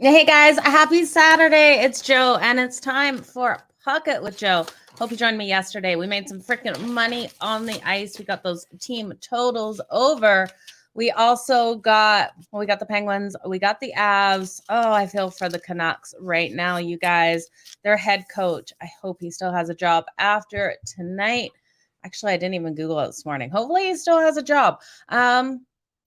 Hey guys, happy Saturday. It's Joe, and it's time for Puck It with Joe. Hope you joined me yesterday. We made some freaking money on the ice. We got those team totals over. We also got, we got the Penguins. We got the Avs. Oh, I feel for the Canucks right now, you guys. Their head coach, I hope he still has a job after tonight. Actually, I didn't even Google it this morning. Hopefully he still has a job.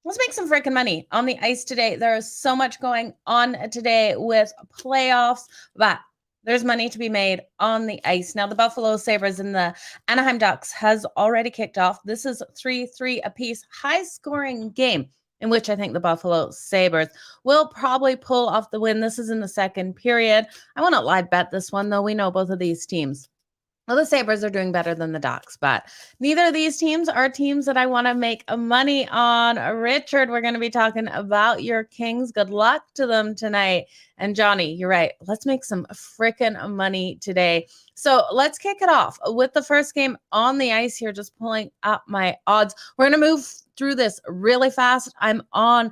Let's make some freaking money on the ice today. There is so much going on today with playoffs, but there's money to be made on the ice. Now, the Buffalo Sabres and the Anaheim Ducks has already kicked off. This is 3-3 apiece, high-scoring game in which I think the Buffalo Sabres will probably pull off the win. This is in the second period. I want to live bet this one, though. We know both of these teams. Well, the Sabres are doing better than the Ducks, but neither of these teams are teams that I want to make money on. Richard, we're going to be talking about your Kings. Good luck to them tonight. And Johnny, you're right. Let's make some freaking money today. So let's kick it off with the first game on the ice here, just pulling up my odds. We're going to move through this really fast. I'm on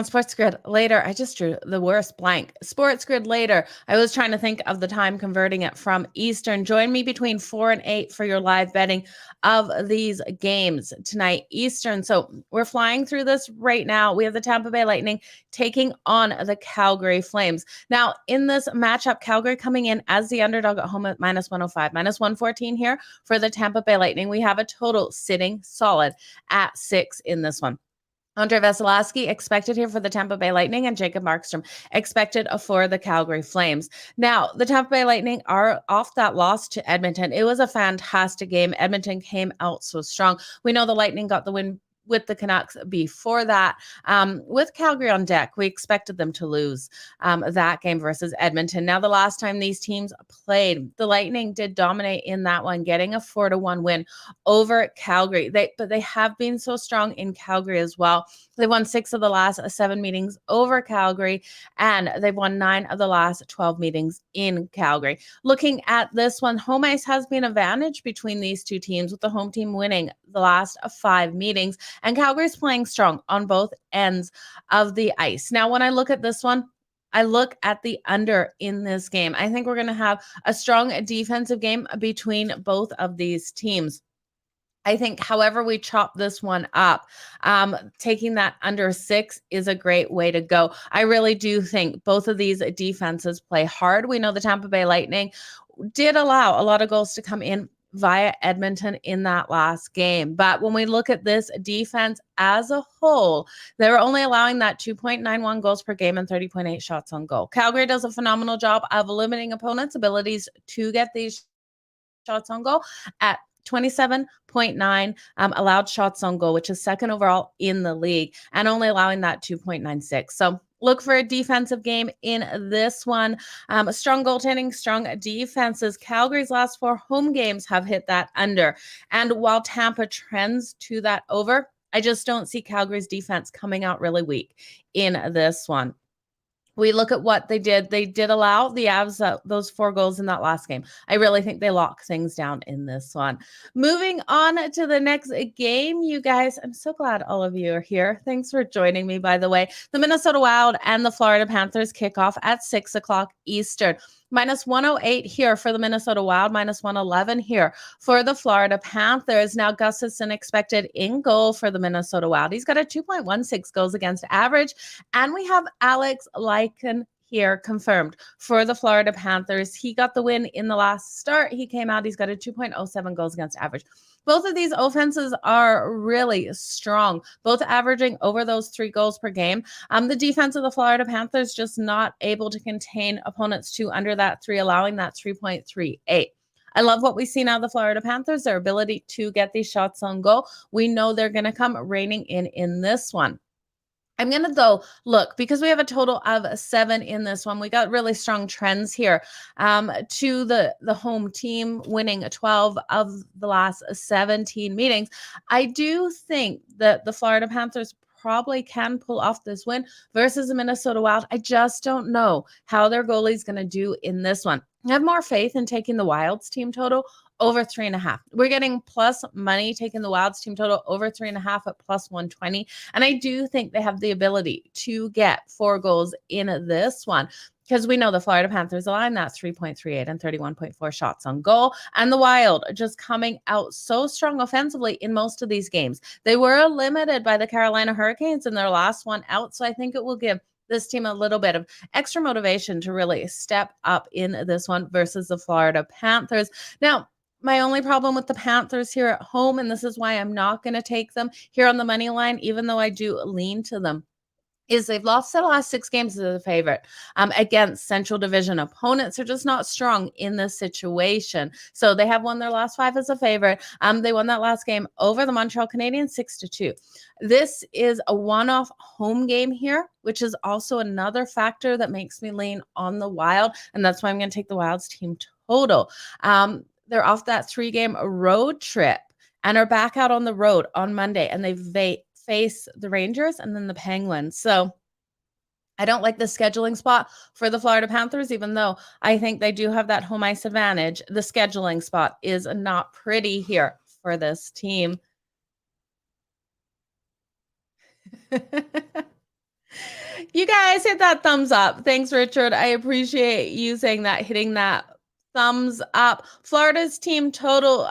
Sports Grid later. I just drew the worst blank. Sports Grid later. I was trying to think of the time, converting it from Eastern. Join me between 4 and 8 for your live betting of these games tonight, Eastern. So we're flying through this right now. We have the Tampa Bay Lightning taking on the Calgary Flames. Now, in this matchup, Calgary coming in as the underdog at home at minus 105, minus 114 here for the Tampa Bay Lightning. We have a total sitting solid at 6 in this one. Andre Vasilevsky expected here for the Tampa Bay Lightning, and Jacob Markstrom expected for the Calgary Flames. Now, the Tampa Bay Lightning are off that loss to Edmonton. It was a fantastic game. Edmonton came out so strong. We know the Lightning got the win with the Canucks before that. With Calgary on deck, we expected them to lose that game versus Edmonton. Now, the last time these teams played, the Lightning did dominate in that one, getting a 4-1 win over Calgary. But they have been so strong in Calgary as well. They won 6 of the last 7 meetings over Calgary, and they've won 9 of the last 12 meetings in Calgary. Looking at this one, home ice has been an advantage between these two teams, with the home team winning the last 5 meetings, and Calgary's playing strong on both ends of the ice. Now, when I look at this one, I look at the under in this game. I think we're going to have a strong defensive game between both of these teams. I think however we chop this one up, taking that under 6 is a great way to go. I really do think both of these defenses play hard. We know the Tampa Bay Lightning did allow a lot of goals to come in via Edmonton in that last game. But when we look at this defense as a whole, they're only allowing that 2.91 goals per game and 30.8 shots on goal. Calgary does a phenomenal job of limiting opponents' abilities to get these shots on goal at 27.9 allowed shots on goal, which is second overall in the league, and only allowing that 2.96. So look for a defensive game in this one. Strong goaltending, strong defenses. Calgary's last 4 home games have hit that under. And while Tampa trends to that over, I just don't see Calgary's defense coming out really weak in this one. We look at what they did. They did allow the Avs those 4 goals in that last game. I really think they lock things down in this one. Moving on to the next game, you guys. I'm so glad all of you are here. Thanks for joining me, by the way. The Minnesota Wild and the Florida Panthers kick off at 6 o'clock Eastern. Minus 108 here for the Minnesota Wild, minus 111 here for the Florida Panthers. Now, Gustafsson expected in goal for the Minnesota Wild. He's got a 2.16 goals against average. And we have Alex Lycan here confirmed for the Florida Panthers. He got the win in the last start. He came out. He's got a 2.07 goals against average. Both of these offenses are really strong, both averaging over those 3 goals per game. The defense of the Florida Panthers just not able to contain opponents to under that 3, allowing that 3.38. I love what we see now, the Florida Panthers, their ability to get these shots on goal. We know they're going to come raining in this one. I'm going to, though, look, because we have a total of 7 in this one, we got really strong trends here to the home team winning 12 of the last 17 meetings. I do think that the Florida Panthers probably can pull off this win versus the Minnesota Wild. I just don't know how their goalie is going to do in this one. I have more faith in taking the Wild's team total over 3.5. We're getting plus money taking the Wilds team total over 3.5 at plus 120. And I do think they have the ability to get 4 goals in this one, because we know the Florida Panthers line, that's 3.38 and 31.4 shots on goal. And the Wild just coming out so strong offensively in most of these games. They were limited by the Carolina Hurricanes in their last one out. So I think it will give this team a little bit of extra motivation to really step up in this one versus the Florida Panthers. Now, my only problem with the Panthers here at home, and this is why I'm not going to take them here on the money line, even though I do lean to them, is they've lost the last 6 games as a favorite against Central Division opponents. They're just not strong in this situation. So they have won their last 5 as a favorite. They won that last game over the Montreal Canadiens 6-2. This is a one-off home game here, which is also another factor that makes me lean on the Wild, and that's why I'm going to take the Wild's team total. They're off that 3-game road trip and are back out on the road on Monday, and they face the Rangers and then the Penguins. So I don't like the scheduling spot for the Florida Panthers, even though I think they do have that home ice advantage. The scheduling spot is not pretty here for this team. You guys hit that thumbs up. Thanks, Richard. I appreciate you saying that, hitting that thumbs up. Florida's team total,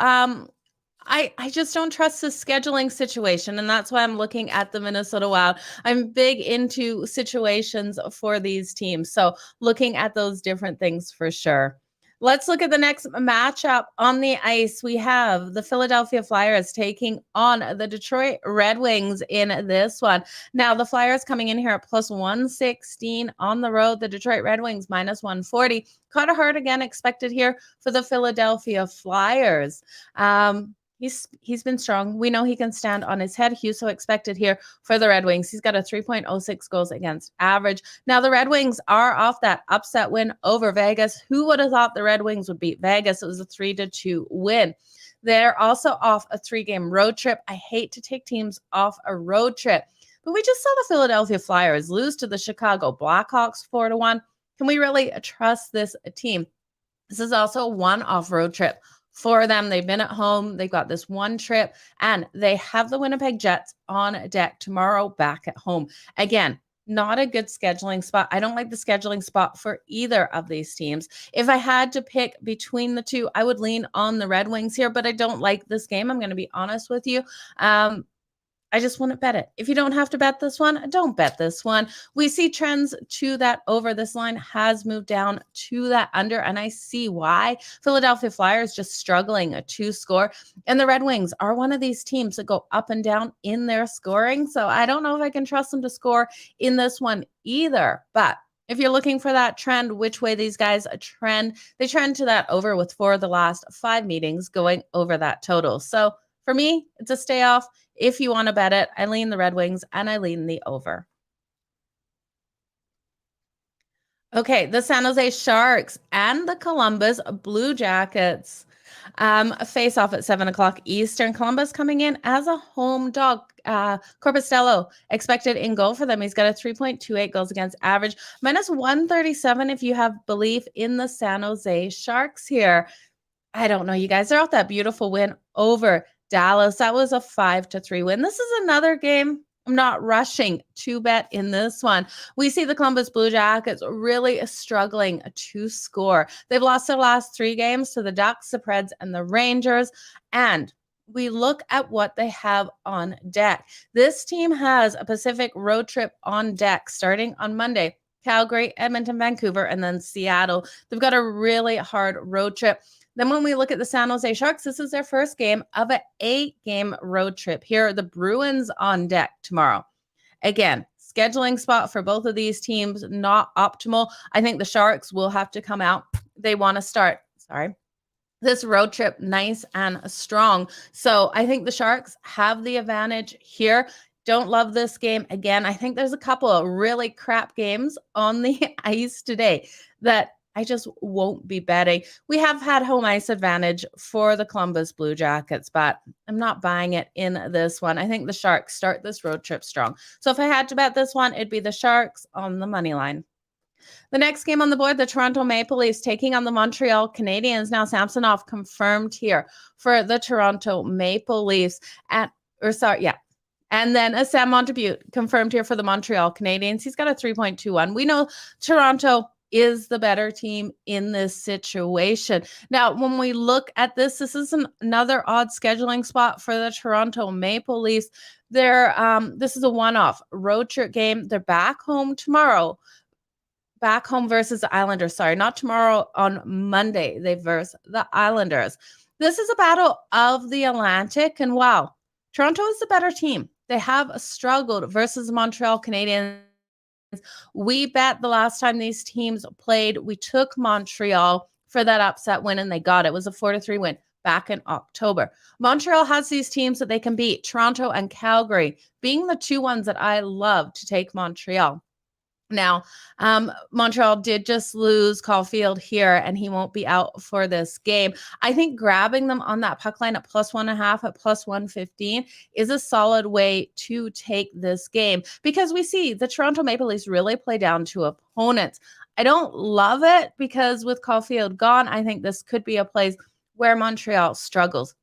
I just don't trust the scheduling situation, and that's why I'm looking at the Minnesota Wild. I'm big into situations for these teams, so looking at those different things for sure. Let's look at the next matchup on the ice. We have the Philadelphia Flyers taking on the Detroit Red Wings in this one. Now, the Flyers coming in here at plus 116 on the road. The Detroit Red Wings minus 140. Carter Hart again expected here for the Philadelphia Flyers. He's been strong. We know he can stand on his head. He's so expected here for the Red Wings. He's got a 3.06 goals against average. Now, the Red Wings are off that upset win over Vegas. Who would have thought the Red Wings would beat Vegas? It was a 3-2 win. They're also off a 3-game road trip. I hate to take teams off a road trip, but we just saw the Philadelphia Flyers lose to the Chicago Blackhawks 4-1. Can we really trust this team? This is also a one-off road trip for them. They've been at home. They've got this one trip, and they have the Winnipeg Jets on deck tomorrow back at home. Again, not a good scheduling spot. I don't like the scheduling spot for either of these teams. If I had to pick between the two, I would lean on the Red Wings here, but I don't like this game. I'm going to be honest with you. I just wouldn't bet it. If you don't have to bet this one, don't bet this one. We see trends to that over. This line has moved down to that under, and I see why. Philadelphia Flyers just struggling to score, and the Red Wings are one of these teams that go up and down in their scoring, so I don't know if I can trust them to score in this one either. But if you're looking for that trend, which way these guys trend, they trend to that over with 4 of the last 5 meetings going over that total. So for me, it's a stay off. If you want to bet it, I lean the Red Wings and I lean the over. Okay, the San Jose Sharks and the Columbus Blue Jackets face off at 7 o'clock Eastern. Columbus coming in as a home dog. Corpostello expected in goal for them. He's got a 3.28 goals against average. Minus 137 if you have belief in the San Jose Sharks here. I don't know, you guys. They're off that beautiful win over Dallas. That was a 5-3 win. This is another game I'm not rushing to bet in this one. We see the Columbus Blue Jackets really struggling to score. They've lost their last 3 games to the Ducks, the Preds, and the Rangers. And we look at what they have on deck. This team has a Pacific road trip on deck starting on Monday. Calgary, Edmonton, Vancouver, and then Seattle. They've got a really hard road trip. Then when we look at the San Jose Sharks, this is their first game of an 8-game road trip. Here are the Bruins on deck tomorrow. Again, scheduling spot for both of these teams, not optimal. I think the Sharks will have to come out. They want to start, this road trip nice and strong. So I think the Sharks have the advantage here. Don't love this game. Again, I think there's a couple of really crap games on the ice today that I just won't be betting. We have had home ice advantage for the Columbus Blue Jackets, but I'm not buying it in this one. I think the Sharks start this road trip strong. So if I had to bet this one, it'd be the Sharks on the money line. The next game on the board, the Toronto Maple Leafs taking on the Montreal Canadiens. Now, Samsonov confirmed here for the Toronto Maple Leafs. And then Sam Montembeault confirmed here for the Montreal Canadiens. He's got a 3.21. We know Toronto is the better team in this situation. Now, when we look at this is another odd scheduling spot for the Toronto Maple Leafs. This is a one-off road trip game. They're back home tomorrow. Back home versus the Islanders. Sorry, not tomorrow, on Monday. They verse the Islanders. This is a battle of the Atlantic, and wow, Toronto is the better team. They have struggled versus the Montreal Canadiens. We bet the last time these teams played, we took Montreal for that upset win, and they got it. It was a 4-3 win back in October. Montreal has these teams that they can beat, Toronto and Calgary being the two ones that I love to take Montreal. Now, Montreal did just lose Caulfield here, and he won't be out for this game. I think grabbing them on that puck line at +1.5 at +115 is a solid way to take this game, because we see the Toronto Maple Leafs really play down to opponents. I don't love it because with Caulfield gone, I think this could be a place where Montreal struggles.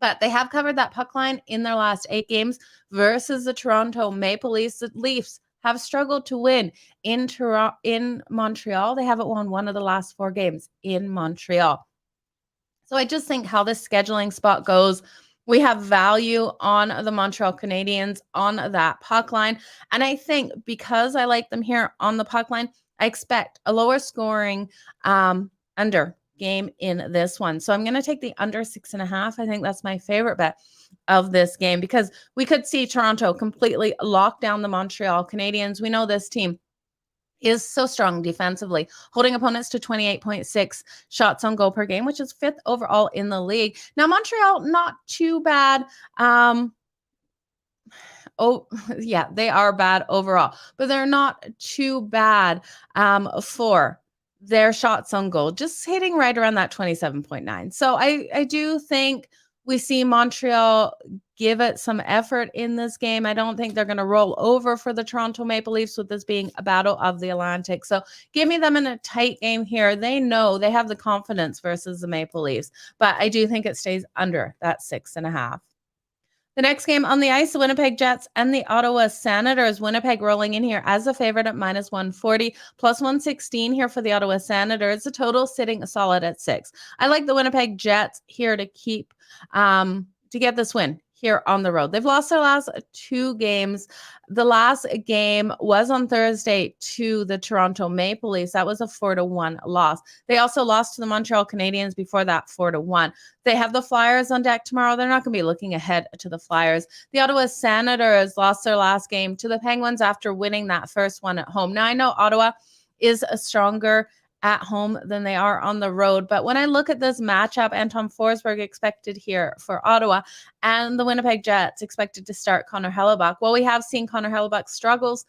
But they have covered that puck line in their last 8 games versus the Toronto Maple Leafs. The Leafs have struggled to win in Montreal. They haven't won one of the last 4 games in Montreal. So I just think how this scheduling spot goes, we have value on the Montreal Canadiens on that puck line. And I think because I like them here on the puck line, I expect a lower scoring under game in this one. So I'm going to take the under 6.5. I think that's my favorite bet of this game, because we could see Toronto completely lock down the Montreal Canadiens. We know this team is so strong defensively, holding opponents to 28.6 shots on goal per game, which is 5th overall in the league. Now, Montreal, not too bad. They are bad overall, but they're not too bad for their shots on goal, just hitting right around that 27.9. So I do think we see Montreal give it some effort in this game. I don't think they're going to roll over for the Toronto Maple Leafs, with this being a battle of the Atlantic. So give me them in a tight game here. They know they have the confidence versus the Maple Leafs, but I do think it stays under that 6.5. The next game on the ice, the Winnipeg Jets and the Ottawa Senators. Winnipeg rolling in here as a favorite at -140, +116 here for the Ottawa Senators. The total sitting solid at 6. I like the Winnipeg Jets here to keep to get this win here on the road. They've lost their last 2 games. The last game was on Thursday to the Toronto Maple Leafs. That was a 4-1 loss. They also lost to the Montreal Canadiens before that, 4-1. They have the Flyers on deck tomorrow. They're not going to be looking ahead to the Flyers. The Ottawa Senators lost their last game to the Penguins after winning that first one at home. Now, I know Ottawa is a stronger at home than they are on the road, but when I look at this matchup, Anton Forsberg expected here for Ottawa, and the Winnipeg Jets expected to start Connor Hellebuck. Well, we have seen Connor Hellebuck struggles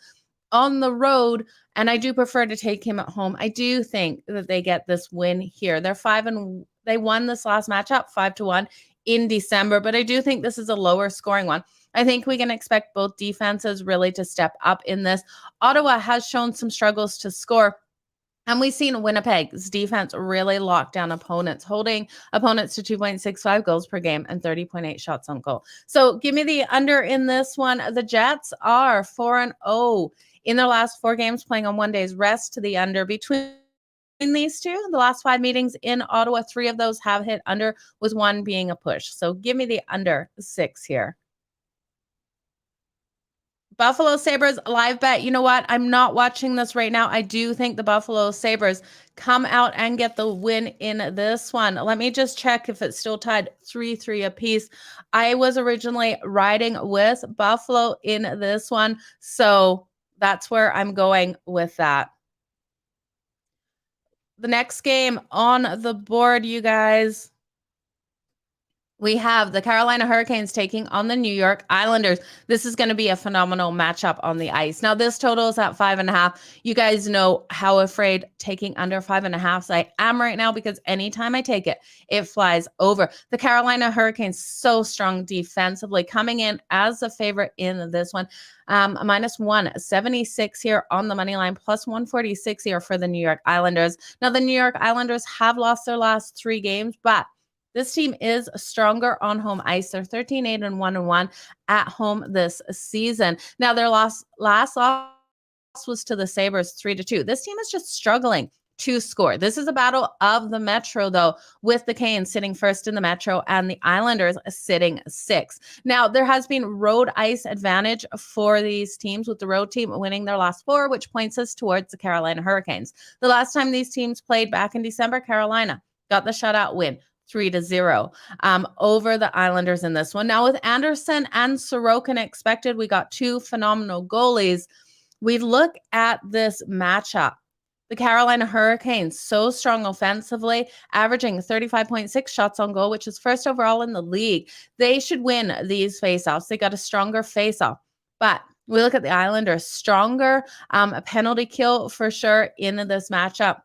on the road, and I do prefer to take him at home. I do think that they get this win here. They won this last matchup 5-1 in December, but I do think this is a lower scoring one. I think we can expect both defenses really to step up in this. Ottawa has shown some struggles to score, and we've seen Winnipeg's defense really lock down opponents, holding opponents to 2.65 goals per game and 30.8 shots on goal. So give me the under in this one. The Jets are 4-0 in their last 4 games, playing on 1 day's rest. To the under between these two, the last 5 meetings in Ottawa, 3 of those have hit under, with 1 being a push. So give me the under 6 here. Buffalo Sabres live bet. You know what? I'm not watching this right now. I do think the Buffalo Sabres come out and get the win in this one. Let me just check if it's still tied 3-3 apiece. I was originally riding with Buffalo in this one, so that's where I'm going with that. The next game on the board, you guys, We have the Carolina Hurricanes taking on the New York Islanders. This is going to be a phenomenal matchup on the ice. Now, this total is at 5.5. You guys know how afraid taking under 5.5 I am right now, because anytime I take it, it flies over. The Carolina Hurricanes, so strong defensively, coming in as a favorite in this one. Minus 176 here on the money line, plus 146 here for the New York Islanders. Now, the New York Islanders have lost their last 3 games, but this team is stronger on home ice. They're 13-8-1-1 at home this season. Now, their last loss was to the Sabres 3-2. This team is just struggling to score. This is a battle of the Metro, though, with the Canes sitting first in the Metro and the Islanders sitting 6th. Now, there has been road ice advantage for these teams, with the road team winning their last 4, which points us towards the Carolina Hurricanes. The last time these teams played back in December, Carolina got the shutout win, 3-0 over the Islanders in this one. Now, with Anderson and Sorokin expected, we got 2 phenomenal goalies. We look at this matchup. The Carolina Hurricanes, so strong offensively, averaging 35.6 shots on goal, which is first overall in the league. They should win these faceoffs. They got a stronger faceoff. But we look at the Islanders, stronger a penalty kill for sure in this matchup.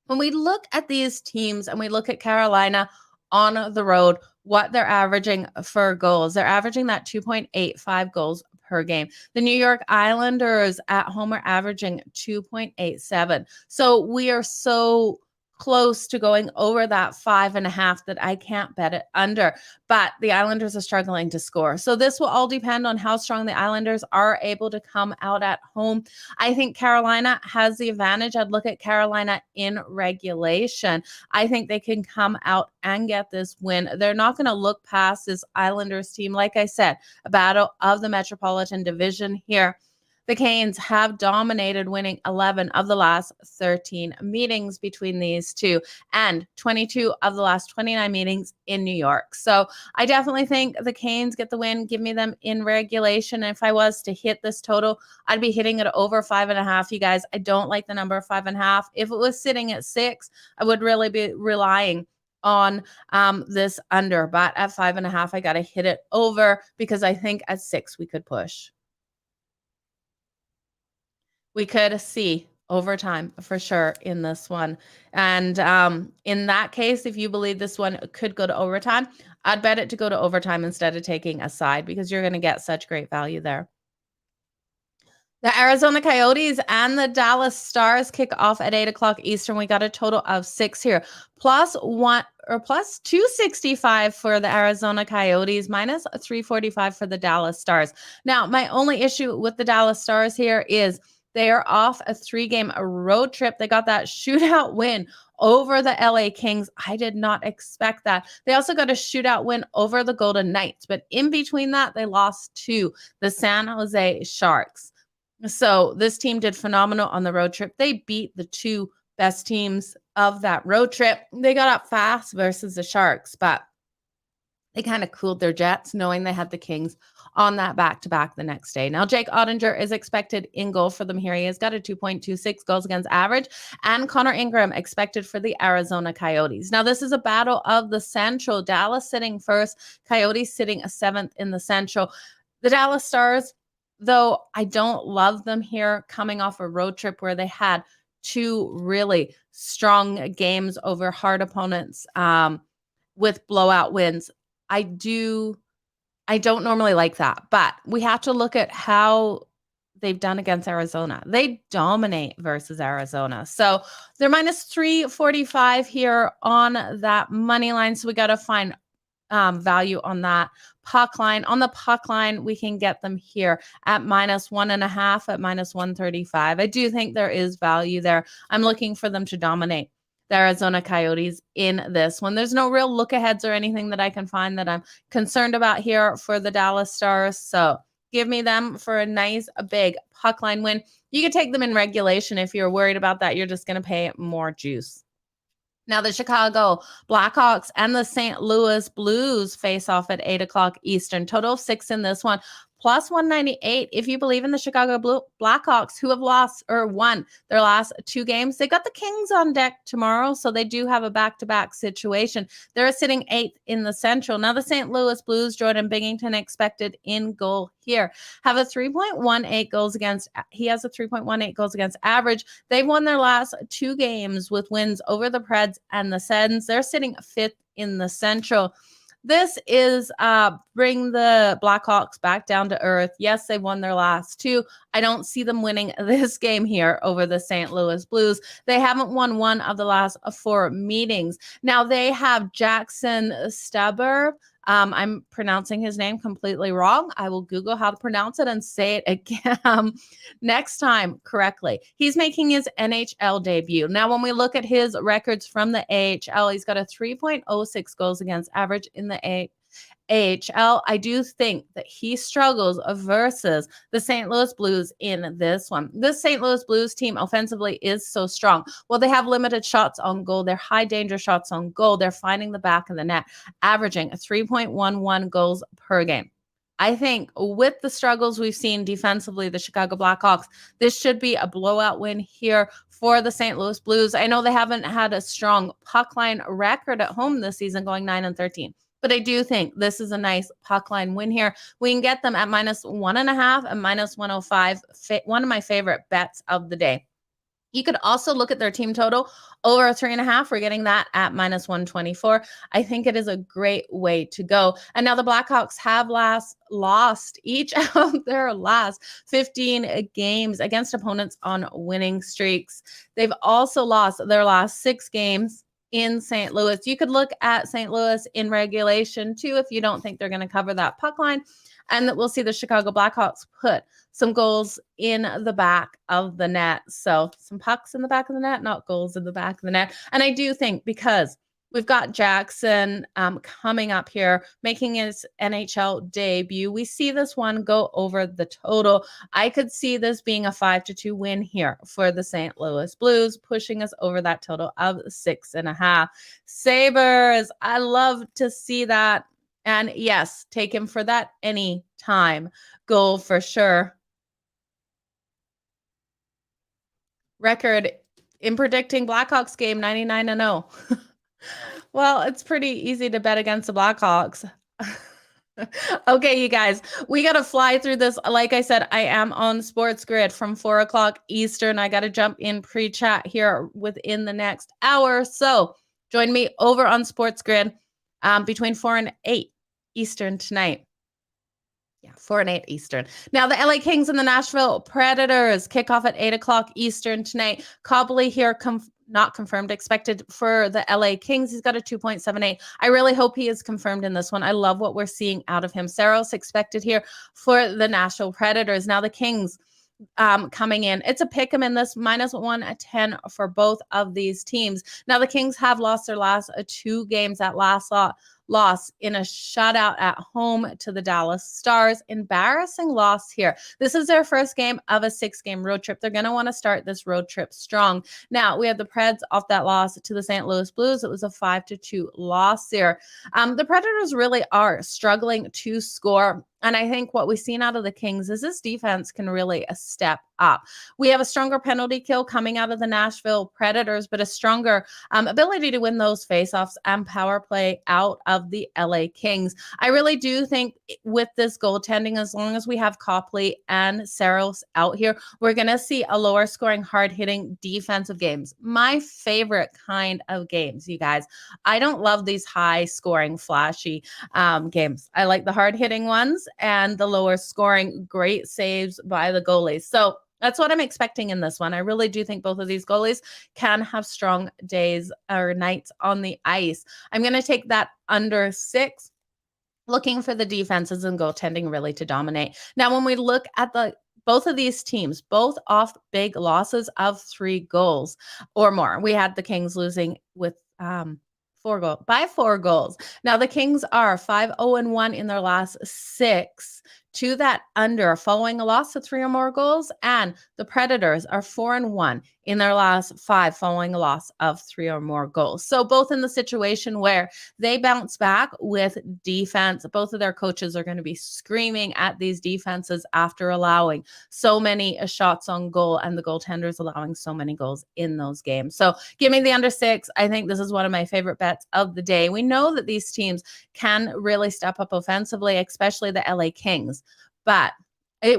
When we look at these teams and we look at Carolina on the road, what they're averaging for goals, they're averaging that 2.85 goals per game. The New York Islanders at home are averaging 2.87. So we are so close to going over that 5.5 that I can't bet it under. But the Islanders are struggling to score. So this will all depend on how strong the Islanders are able to come out at home. I think Carolina has the advantage. I'd look at Carolina in regulation. I think they can come out and get this win. They're not going to look past this Islanders team. Like I said, a battle of the Metropolitan Division here. The Canes have dominated, winning 11 of the last 13 meetings between these two, and 22 of the last 29 meetings in New York. So I definitely think the Canes get the win. Give me them in regulation. If I was to hit this total, I'd be hitting it over 5.5. You guys, I don't like the number 5.5. If it was sitting at 6, I would really be relying on this under. But at 5.5, I got to hit it over, because I think at 6 we could push. We could see overtime for sure in this one. And in that case, if you believe this one could go to overtime, I'd bet it to go to overtime instead of taking a side, because you're going to get such great value there. The Arizona Coyotes and the Dallas Stars kick off at 8 o'clock Eastern. We got a total of 6 here. Plus 265 for the Arizona Coyotes, minus 345 for the Dallas Stars. Now, my only issue with the Dallas Stars here is they are off a 3-game road trip. They got that shootout win over the LA Kings. I did not expect that. They also got a shootout win over the Golden Knights, but in between that, they lost to the San Jose Sharks. So this team did phenomenal on the road trip. They beat the 2 best teams of that road trip. They got up fast versus the Sharks, but they kind of cooled their jets knowing they had the Kings on that back-to-back the next day. Now, Jake Ottinger is expected in goal for them here. He has got a 2.26 goals against average, and Connor Ingram expected for the Arizona Coyotes. Now, this is a battle of the Central. Dallas sitting first, Coyotes sitting 7th in the Central. The Dallas Stars, though, I don't love them here coming off a road trip where they had 2 really strong games over hard opponents with blowout wins. I don't normally like that, but we have to look at how they've done against Arizona. They dominate versus Arizona. So they're minus 345 here on that money line. So we got to find value on that puck line. On the puck line, we can get them here at minus 1.5 at minus 135. I do think there is value there. I'm looking for them to dominate the Arizona Coyotes in this one. There's no real look aheads or anything that I can find that I'm concerned about here for the Dallas Stars. So give me them for a nice, a big puck line win. You can take them in regulation. If you're worried about that, you're just going to pay more juice. Now, the Chicago Blackhawks and the St. Louis Blues face off at 8 o'clock Eastern. Total of 6 in this one, plus 198. If you believe in the Chicago Blackhawks, who have lost or won their last 2 games, they got the Kings on deck tomorrow, so they do have a back-to-back situation. They're sitting 8th in the Central. Now the St. Louis Blues, Jordan Binnington expected in goal here, have a 3.18 goals against. He has a 3.18 goals against average. They've won their last 2 games with wins over the Preds and the Sens. They're sitting 5th in the Central. This is bring the Blackhawks back down to earth. Yes, they won their last 2. I don't see them winning this game here over the St. Louis Blues. They haven't won 1 of the last 4 meetings. Now they have Jackson Stubber. I'm pronouncing his name completely wrong. I will Google how to pronounce it and say it again next time correctly. He's making his NHL debut. Now, when we look at his records from the AHL, he's got a 3.06 goals against average in the AHL. I do think that he struggles versus the St. Louis Blues in this one. This St. Louis Blues team offensively is so strong. Well, they have limited shots on goal. They're high danger shots on goal. They're finding the back of the net, averaging 3.11 goals per game. I think with the struggles we've seen defensively, the Chicago Blackhawks, this should be a blowout win here for the St. Louis Blues. I know they haven't had a strong puck line record at home this season, going 9-13. But I do think this is a nice puck line win here. We can get them at -1.5 and -105. One of my favorite bets of the day. You could also look at their team total over 3.5. We're getting that at -124. I think it is a great way to go. And now the Blackhawks have lost each of their last 15 games against opponents on winning streaks. They've also lost their last 6 games in St. Louis. You could look at St. Louis in regulation too if you don't think they're going to cover that puck line. And that we'll see the Chicago Blackhawks put some goals in the back of the net. So some pucks in the back of the net, not goals in the back of the net. And I do think because we've got Jackson coming up here, making his NHL debut, we see this one go over the total. I could see this being a 5-2 win here for the St. Louis Blues, pushing us over that total of 6.5. Sabres, I love to see that. And yes, take him for that anytime goal for sure. Record in predicting Blackhawks game, 99-0. Well, it's pretty easy to bet against the Blackhawks. Okay, you guys, we got to fly through this. Like I said, I am on Sports Grid from 4 o'clock Eastern. I got to jump in pre-chat here within the next hour. So join me over on Sports Grid between 4 and 8 Eastern tonight. Yeah, 4 and 8 Eastern. Now, the LA Kings and the Nashville Predators kick off at 8 o'clock Eastern tonight. Copley here, not confirmed, expected for the LA Kings. He's got a 2.78. I really hope he is confirmed in this one. I love what we're seeing out of him. Saros expected here for the Nashville Predators. Now, the Kings coming in. It's a pick 'em in this, -110 for both of these teams. Now, the Kings have lost their last 2 games. That last loss in a shutout at home to the Dallas Stars. Embarrassing loss here. This is their first game of a 6-game road trip. They're going to want to start this road trip strong. Now, we have the Preds off that loss to the St. Louis Blues. It was a 5-2 loss there. The Predators really are struggling to score. And I think what we've seen out of the Kings is this defense can really step up. We have a stronger penalty kill coming out of the Nashville Predators, but a stronger ability to win those faceoffs and power play out of the LA Kings. I really do think with this goaltending, as long as we have Copley and Saros out here, we're going to see a lower scoring, hard-hitting defensive games. My favorite kind of games, you guys. I don't love these high-scoring, flashy games. I like the hard-hitting ones and the lower scoring, great saves by the goalies. So that's what I'm expecting in this one. I really do think both of these goalies can have strong days or nights on the ice. I'm going to take that under 6, looking for the defenses and goaltending really to dominate. Now, when we look at both of these teams, both off big losses of 3 goals or more. We had the Kings losing with 4 goals. Now, the Kings are 5-0-1 in their last 6 to that under following a loss of 3 or more goals. And the Predators are 4-1 in their last 5 following a loss of 3 or more goals. So both in the situation where they bounce back with defense, both of their coaches are going to be screaming at these defenses after allowing so many shots on goal and the goaltenders allowing so many goals in those games. So give me the under 6. I think this is one of my favorite bets of the day. We know that these teams can really step up offensively, especially the LA Kings, but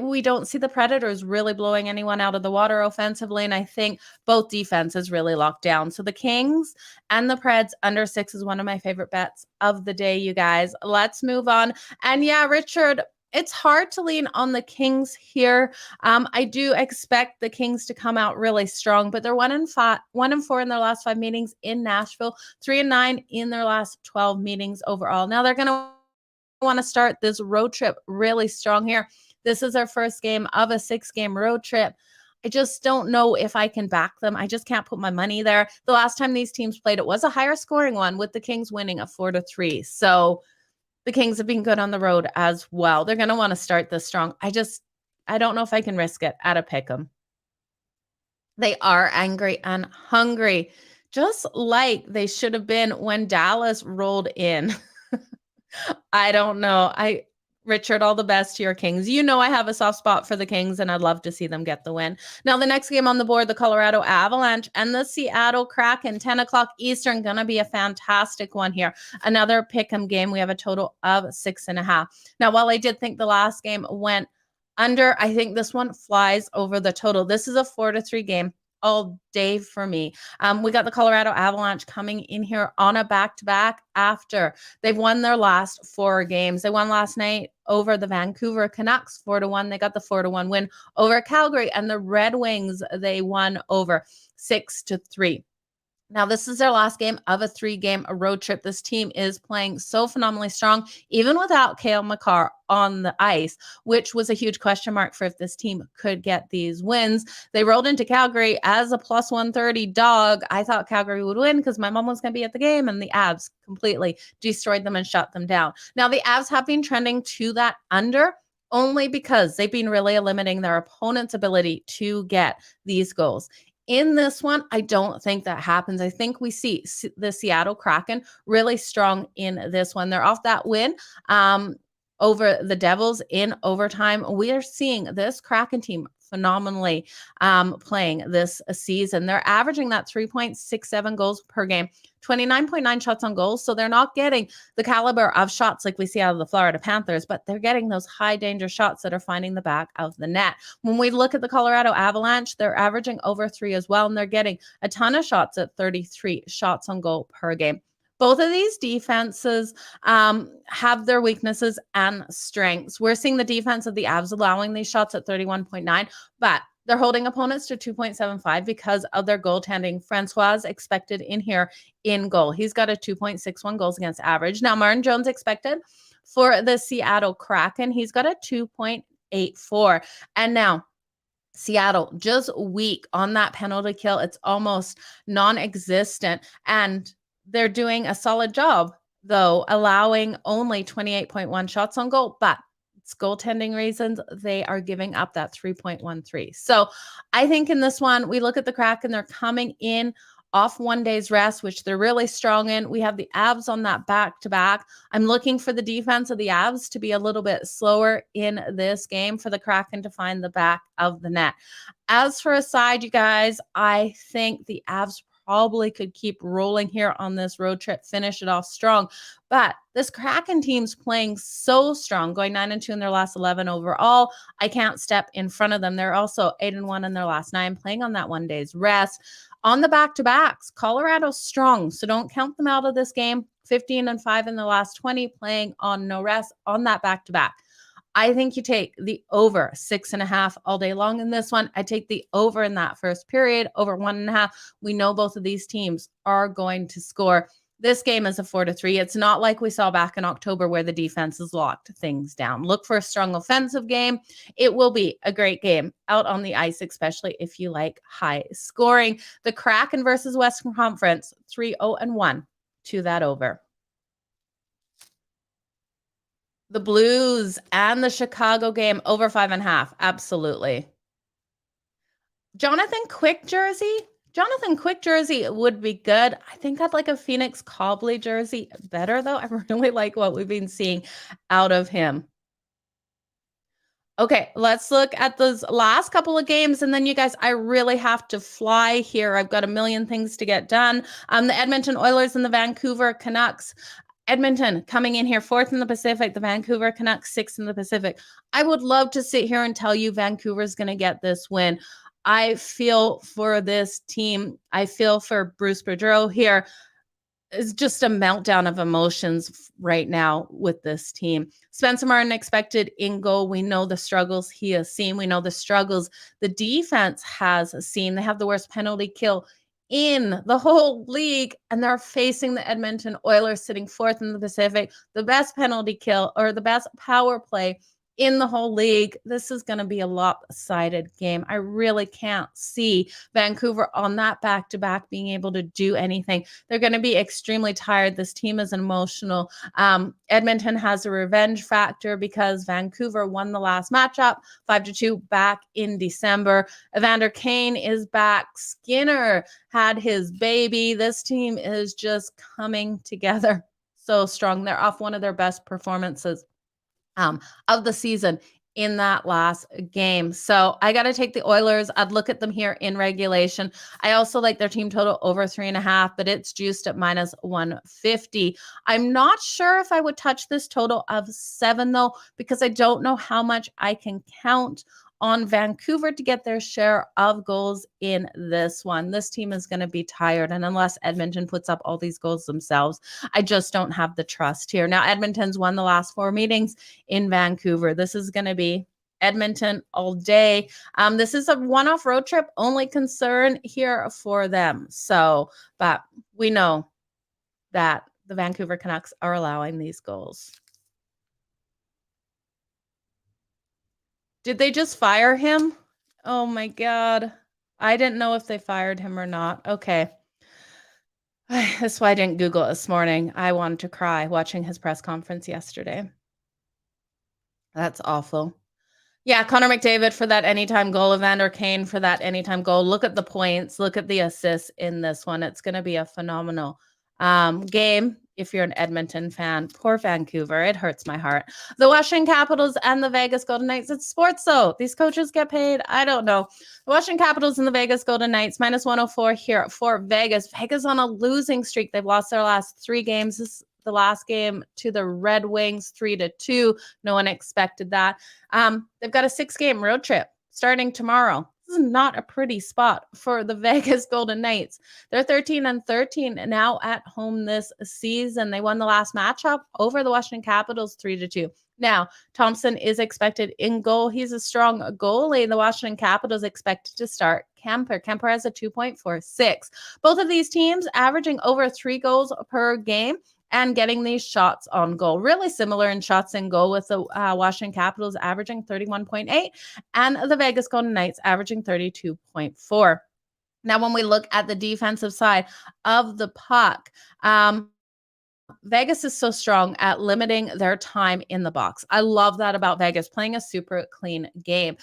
we don't see the Predators really blowing anyone out of the water offensively, and I think both defenses really locked down. So the Kings and the Preds under 6 is one of my favorite bets of the day, you guys. Let's move on. And yeah, Richard, it's hard to lean on the Kings here. I do expect the Kings to come out really strong, but they're 1-4 in their last 5 meetings in Nashville, 3-9 in their last 12 meetings overall. Now they're going to want to start this road trip really strong here. This is our first game of a 6-game road trip. I just don't know if I can back them. I just can't put my money there. The last time these teams played, it was a higher scoring one with the Kings winning a 4-3. So the Kings have been good on the road as well. They're going to want to start this strong. I don't know if I can risk it at a pick 'em. They are angry and hungry, just like they should have been when Dallas rolled in. I don't know. Richard, all the best to your Kings. You know I have a soft spot for the Kings, and I'd love to see them get the win. Now, the next game on the board, the Colorado Avalanche and the Seattle Kraken, 10 o'clock Eastern, going to be a fantastic one here. Another pick-em game. We have a total of 6.5. Now, while I did think the last game went under, I think this one flies over the total. This is a 4-3 game all day for me. We got the Colorado Avalanche coming in here on a back-to-back after they've won their last 4 games. They won last night over the Vancouver Canucks 4-1. They got the 4-1 win over Calgary, and the Red Wings, they won over 6-3. Now, this is their last game of a 3-game road trip. This team is playing so phenomenally strong, even without Cale Makar on the ice, which was a huge question mark for if this team could get these wins. They rolled into Calgary as a plus 130 dog. I thought Calgary would win because my mom was going to be at the game, and the Avs completely destroyed them and shut them down. Now, the Avs have been trending to that under only because they've been really limiting their opponent's ability to get these goals. In this one, I don't think that happens. I think we see the Seattle Kraken really strong in this one. They're off that win over the Devils in overtime. We are seeing this Kraken team phenomenally playing this season. They're averaging that 3.67 goals per game, 29.9 shots on goal. So they're not getting the caliber of shots like we see out of the Florida Panthers, but they're getting those high danger shots that are finding the back of the net. When we look at the Colorado Avalanche, they're averaging over 3 as well, and they're getting a ton of shots at 33 shots on goal per game. Both of these defenses have their weaknesses and strengths. We're seeing the defense of the Avs allowing these shots at 31.9, but they're holding opponents to 2.75 because of their goaltending. Francois expected in here in goal. He's got a 2.61 goals against average. Now, Martin Jones expected for the Seattle Kraken. He's got a 2.84. And now, Seattle just weak on that penalty kill. It's almost non-existent. And they're doing a solid job, though, allowing only 28.1 shots on goal, but it's goaltending reasons. They are giving up that 3.13. So I think in this one, we look at the Kraken. They're coming in off 1 day's rest, which they're really strong in. We have the Avs on that back-to-back. I'm looking for the defense of the Avs to be a little bit slower in this game for the Kraken to find the back of the net. As for a side, you guys, I think the Avs probably could keep rolling here on this road trip, finish it off strong. But this Kraken team's playing so strong, going 9-2 in their last 11 overall. I can't step in front of them. They're also 8-1 in their last 9, playing on that 1 day's rest. On the back-to-backs, Colorado's strong, so don't count them out of this game. 15-5 in the last 20, playing on no rest on that back-to-back. I think you take the over 6.5 all day long in this one. I take the over in that first period, over 1.5. We know both of these teams are going to score. This game is a 4-3. It's not like we saw back in October where the defenses locked things down. Look for a strong offensive game. It will be a great game out on the ice, especially if you like high scoring. The Kraken versus Western Conference, 3-0-1 to that over. The Blues and the Chicago game over 5.5. Absolutely. Jonathan Quick jersey. Jonathan Quick jersey would be good. I think I'd like a Phoenix Cobley jersey better, though. I really like what we've been seeing out of him. Okay, let's look at those last couple of games. And then you guys, I really have to fly here. I've got a million things to get done. The Edmonton Oilers and the Vancouver Canucks. Edmonton coming in here fourth in the Pacific, the Vancouver Canucks sixth in the Pacific. I would love to sit here and tell you Vancouver's going to get this win. I feel for this team. I feel for Bruce Boudreau here. It's just a meltdown of emotions right now with this team. Spencer Martin expected in goal. We know the struggles he has seen. We know the struggles the defense has seen. They have the worst penalty kill in the whole league, and they're facing the Edmonton Oilers sitting fourth in the Pacific, the best penalty kill or the best power play in the whole league. This is going to be a lopsided game. I really can't see Vancouver on that back-to-back being able to do anything. They're going to be extremely tired. This team is emotional. Edmonton has a revenge factor because Vancouver won the last matchup 5-2 back in December. Evander Kane is back. Skinner had his baby. This team is just coming together so strong. They're off one of their best performances of the season in that last game. So I got to take the Oilers. I'd look at them here in regulation. I also like their team total over 3.5, but it's juiced at -150. I'm not sure if I would touch this total of 7 though, because I don't know how much I can count on Vancouver to get their share of goals in this one. This team is going to be tired, and unless Edmonton puts up all these goals themselves, I just don't have the trust here. Now, Edmonton's won the last 4 meetings in Vancouver. This is going to be Edmonton all day. This is a one-off road trip, only concern here for them. So, but we know that the Vancouver Canucks are allowing these goals. Did they just fire him? Oh my God. I didn't know if they fired him or not. Okay. That's why I didn't Google it this morning. I wanted to cry watching his press conference yesterday. That's awful. Yeah, Connor McDavid for that anytime goal, Evander Kane for that anytime goal. Look at the points. Look at the assists in this one. It's going to be a phenomenal game if you're an Edmonton fan. Poor Vancouver. It hurts my heart. The Washington Capitals and the Vegas Golden Knights. It's sports, though. These coaches get paid. I don't know. The Washington Capitals and the Vegas Golden Knights, -104 here for Vegas. Vegas on a losing streak. They've lost their last 3 games. This is the last game to the Red Wings, 3-2. No one expected that. They've got a 6-game road trip starting tomorrow. This is not a pretty spot for the Vegas Golden Knights. They're 13-13 now at home this season. They won the last matchup over the Washington Capitals 3-2. Now, Thompson is expected in goal. He's a strong goalie. The Washington Capitals expected to start Kemper. Kemper has a 2.46. Both of these teams averaging over 3 goals per game and getting these shots on goal. Really similar in shots in goal, with the Washington Capitals averaging 31.8 and the Vegas Golden Knights averaging 32.4. Now, when we look at the defensive side of the puck, Vegas is so strong at limiting their time in the box. I love that about Vegas, playing a super clean game.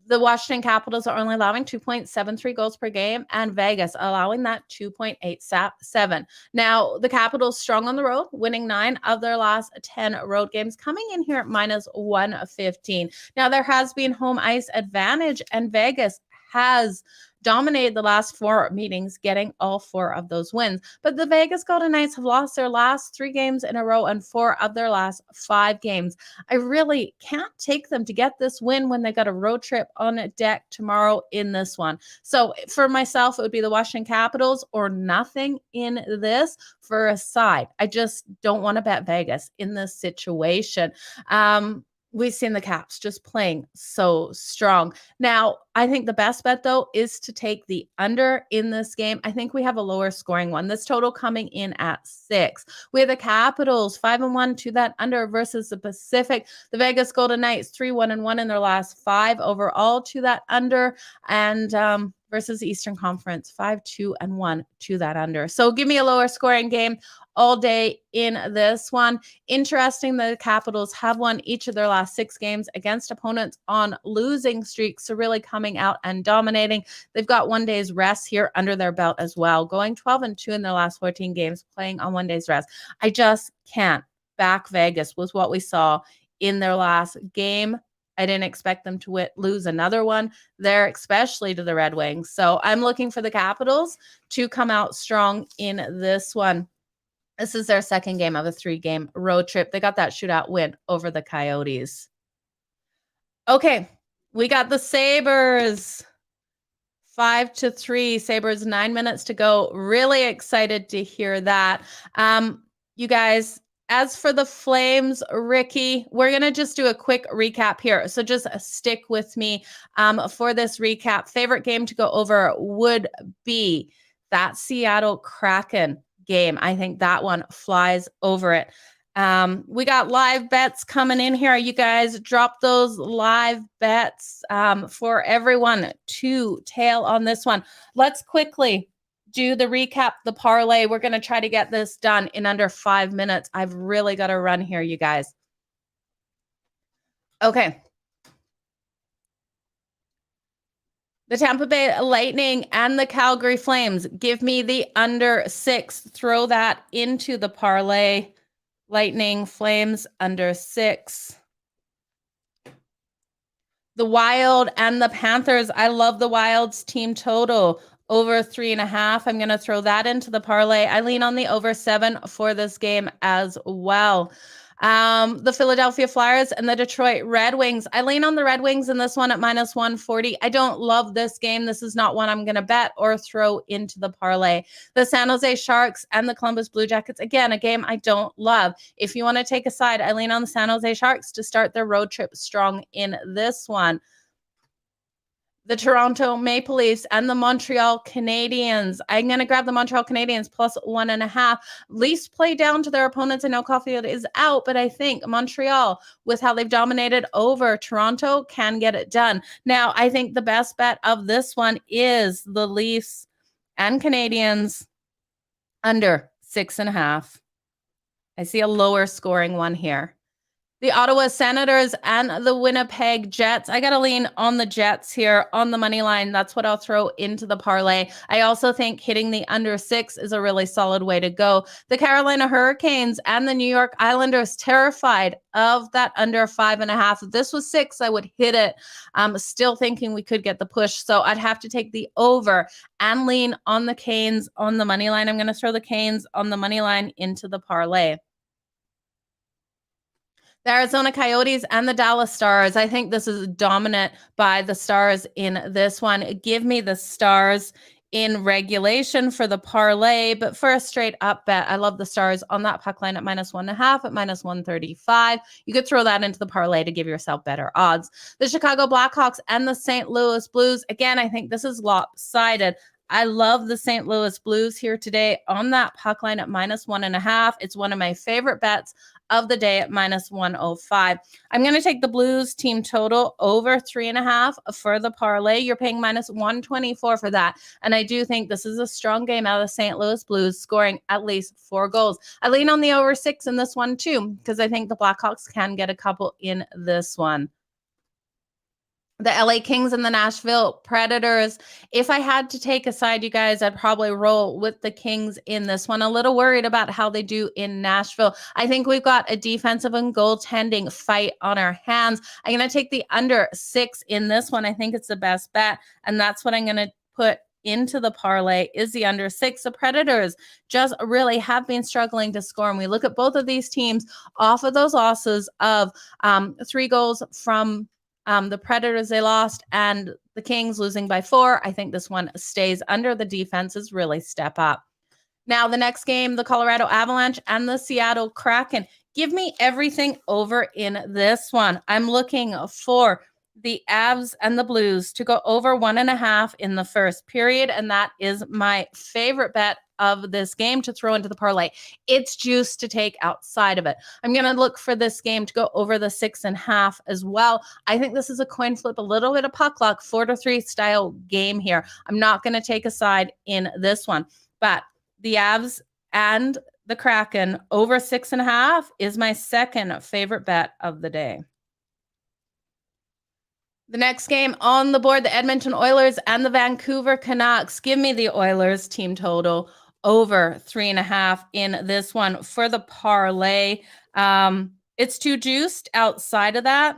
The Washington Capitals are only allowing 2.73 goals per game, and Vegas allowing that 2.87. Now, the Capitals strong on the road, winning 9 of their last 10 road games, coming in here at -115. Now, there has been home ice advantage, and Vegas has dominated the last 4 meetings, getting all 4 of those wins. But the Vegas Golden Knights have lost their last 3 games in a row and 4 of their last 5 games. I really can't take them to get this win when they got a road trip on deck tomorrow in this one. So for myself, it would be the Washington Capitals or nothing in this for a side. I just don't want to bet Vegas in this situation. We've seen the Caps just playing so strong. Now, I think the best bet, though, is to take the under in this game. I think we have a lower scoring one. This total coming in at 6. We have the Capitals 5-1 to that under versus the Pacific. The Vegas Golden Knights 3-1-1 in their last 5 overall to that under. And versus Eastern Conference, 5-2-1 to that under. So give me a lower scoring game all day in this one. Interesting, the Capitals have won each of their last 6 games against opponents on losing streaks, so really coming out and dominating. They've got 1 day's rest here under their belt as well, going 12-2 in their last 14 games, playing on 1 day's rest. I just can't back Vegas with what we saw in their last game. I didn't expect them to lose another one there, especially to the Red Wings. So I'm looking for the Capitals to come out strong in this one. This is their second game of a 3-game road trip. They got that shootout win over the Coyotes. Okay, we got the Sabres 5-3. Sabres, 9 minutes to go. Really excited to hear that. You guys, as for the Flames, Ricky, we're going to just do a quick recap here. So just stick with me for this recap. Favorite game to go over would be that Seattle Kraken game. I think that one flies over it. We got live bets coming in here. You guys drop those live bets for everyone to tail on this one. Let's quickly do the recap, the parlay. We're going to try to get this done in under 5 minutes. I've really got to run here, you guys. Okay. The Tampa Bay Lightning and the Calgary Flames. Give me the under 6. Throw that into the parlay. Lightning, Flames, under 6. The Wild and the Panthers. I love the Wild's team total. Over 3.5. I'm going to throw that into the parlay. I lean on the over 7 for this game as well. The Philadelphia Flyers and the Detroit Red Wings. I lean on the Red Wings in this one at -140. I don't love this game. This is not one I'm going to bet or throw into the parlay. The San Jose Sharks and the Columbus Blue Jackets. Again, a game I don't love. If you want to take a side, I lean on the San Jose Sharks to start their road trip strong in this one. The Toronto Maple Leafs and the Montreal Canadiens. I'm going to grab the Montreal Canadiens +1.5. Leafs play down to their opponents. I know Caulfield is out, but I think Montreal, with how they've dominated over Toronto, can get it done. Now, I think the best bet of this one is the Leafs and Canadiens under 6.5. I see a lower scoring one here. The Ottawa Senators and the Winnipeg Jets. I got to lean on the Jets here on the money line. That's what I'll throw into the parlay. I also think hitting the under 6 is a really solid way to go. The Carolina Hurricanes and the New York Islanders, terrified of that under 5.5. If this was 6, I would hit it. I'm still thinking we could get the push. So I'd have to take the over and lean on the Canes on the money line. I'm going to throw the Canes on the money line into the parlay. The Arizona Coyotes and the Dallas Stars. I think this is dominant by the Stars in this one. Give me the Stars in regulation for the parlay, but for a straight up bet, I love the Stars on that puck line at -1.5 at -135. You could throw that into the parlay to give yourself better odds. The Chicago Blackhawks and the St. Louis Blues. Again, I think this is lopsided. I love the St. Louis Blues here today on that puck line at -1.5. It's one of my favorite bets of the day at -105. I'm going to take the Blues team total over 3.5 for the parlay. You're paying -124 for that. And I do think this is a strong game out of the St. Louis Blues, scoring at least 4 goals. I lean on the over 6 in this one too, because I think the Blackhawks can get a couple in this one. The LA Kings and the Nashville Predators. If I had to take a side, you guys, I'd probably roll with the Kings in this one. A little worried about how they do in Nashville. I think we've got a defensive and goaltending fight on our hands. I'm going to take the under 6 in this one. I think it's the best bet, and that's what I'm going to put into the parlay is the under 6. The Predators just really have been struggling to score. And we look at both of these teams off of those losses of 3 goals from the Predators, they lost, and the Kings losing by 4. I think this one stays under. The defenses really step up. Now, the next game, the Colorado Avalanche and the Seattle Kraken. Give me everything over in this one. I'm looking for the Avs and the Blues to go over 1.5 in the first period, and that is my favorite bet of this game to throw into the parlay. It's juice to take outside of it. I'm going to look for this game to go over the 6.5 as well. I think this is a coin flip, a little bit of puck luck, 4-3 style game here. I'm not going to take a side in this one, but the Avs and the Kraken over 6.5 is my second favorite bet of the day. The next game on the board, the Edmonton Oilers and the Vancouver Canucks. Give me the Oilers team total over 3.5 in this one for the parlay. It's too juiced outside of that.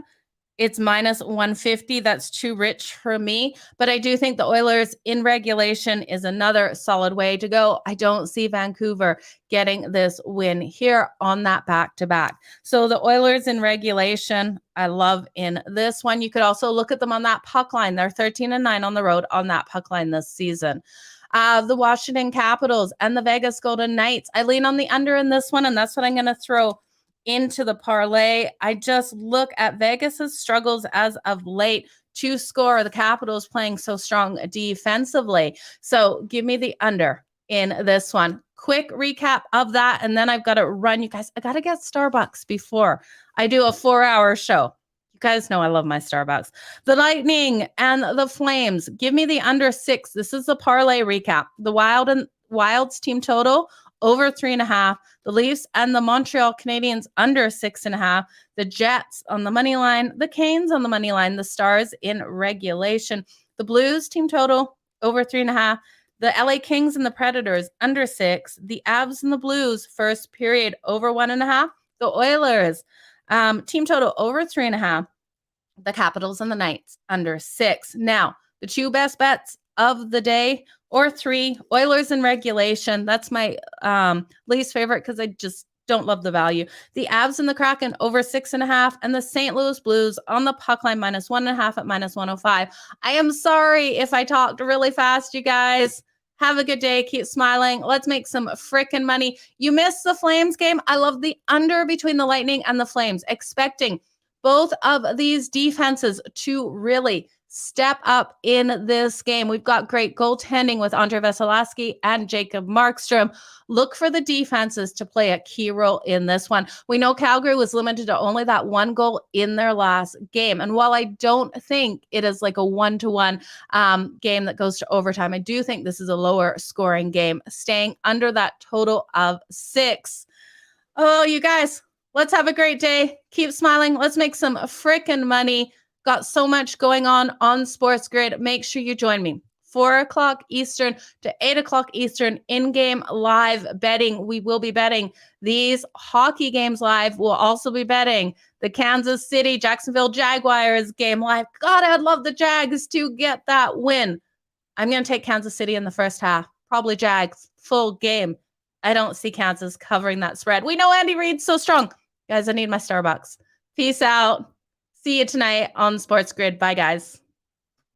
It's minus 150. That's too rich for me. But I do think the Oilers in regulation is another solid way to go. I don't see Vancouver getting this win here on that back-to-back. So the Oilers in regulation, I love in this one. You could also look at them on that puck line. They're 13-9 on the road on that puck line this season. The Washington Capitals and the Vegas Golden Knights. I lean on the under in this one, and that's what I'm going to throw into the parlay. I just look at Vegas's struggles as of late to score. The Capitals playing so strong defensively. So give me the under in this one. Quick recap of that, and then I've got to run. You guys, I got to get Starbucks before I do a 4-hour show. You guys know I love my Starbucks. The Lightning and the Flames. Give me the under 6. This is the parlay recap. The Wild's team total over 3.5. The Leafs and the Montreal Canadiens under 6.5. The Jets on the money line. The Canes on the money line. The Stars in regulation. The Blues team total over 3.5. The LA Kings and the Predators under 6. The Avs and the Blues first period over 1.5. The Oilers team total over 3.5. The Capitals and the Knights under 6. Now, the two best bets of the day, or 3, Oilers in regulation. That's my least favorite because I just don't love the value. The Avs and the Kraken over 6.5, and the St. Louis Blues on the puck line minus 1.5 at minus 105. I am sorry if I talked really fast, you guys. Have a good day. Keep smiling. Let's make some freaking money. You missed the Flames game. I love the under between the Lightning and the Flames, expecting both of these defenses to really step up in this game. We've got great goaltending with Andre Vasilevsky and Jacob Markstrom. Look for the defenses to play a key role in this one. We know Calgary was limited to only that one goal in their last game. And while I don't think it is like a 1-to-1 game that goes to overtime, I do think this is a lower scoring game, staying under that total of 6. Oh, you guys, let's have a great day. Keep smiling. Let's make some freaking money. Got so much going on Sports Grid. Make sure you join me. 4 o'clock Eastern to 8 o'clock Eastern in-game live betting. We will be betting these hockey games live. We'll also be betting the Kansas City Jacksonville Jaguars game live. God, I'd love the Jags to get that win. I'm going to take Kansas City in the first half. Probably Jags full game. I don't see Kansas covering that spread. We know Andy Reid's so strong. Guys, I need my Starbucks. Peace out. See you tonight on Sports Grid. Bye, guys.